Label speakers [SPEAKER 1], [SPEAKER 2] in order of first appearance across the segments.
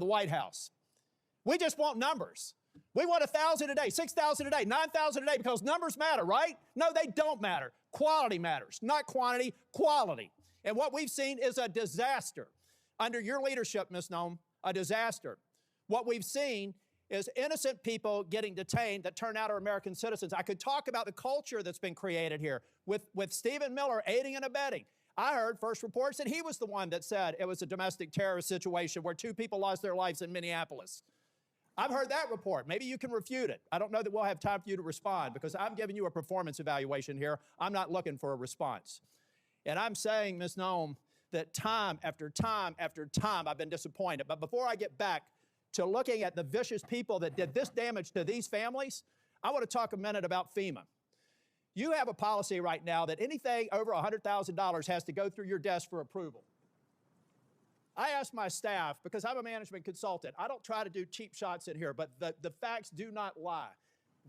[SPEAKER 1] the White House. We just want numbers. We want 1,000 a day, 6,000 a day, 9,000 a day, because numbers matter, right? No, they don't matter. Quality matters, not quantity, quality. And what we've seen is a disaster. Under your leadership, Ms. Noem, a disaster. What we've seen is innocent people getting detained that turn out are American citizens. I could talk about the culture that's been created here with Stephen Miller aiding and abetting. I heard first reports that he was the one that said it was a domestic terrorist situation where 2 people lost their lives in Minneapolis. I've heard that report. Maybe you can refute it. I don't know that we'll have time for you to respond because I'm giving you a performance evaluation here. I'm not looking for a response. And I'm saying, Ms. Noem, that time after time after time I've been disappointed. But before I get back to looking at the vicious people that did this damage to these families, I want to talk a minute about FEMA. You have a policy right now that anything over $100,000 has to go through your desk for approval. I asked my staff, because I'm a management consultant, I don't try to do cheap shots in here, but the facts do not lie.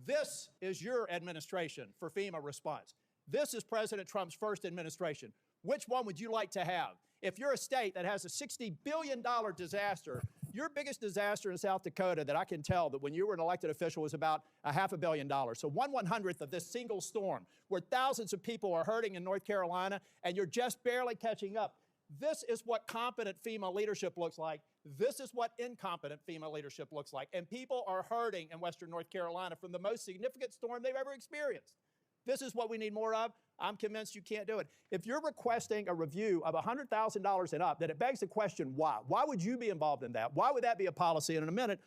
[SPEAKER 1] This is your administration for FEMA response. This is President Trump's first administration. Which one would you like to have? If you're a state that has a $60 billion disaster, your biggest disaster in South Dakota that I can tell that when you were an elected official was about $500 million. So 1/100th of this single storm where thousands of people are hurting in North Carolina and you're just barely catching up. This is what competent FEMA leadership looks like. This is what incompetent FEMA leadership looks like. And people are hurting in Western North Carolina from the most significant storm they've ever experienced. This is what we need more of. I'm convinced you can't do it. If you're requesting a review of $100,000 and up, then it begs the question, why? Why would you be involved in that? Why would that be a policy? And in a minute,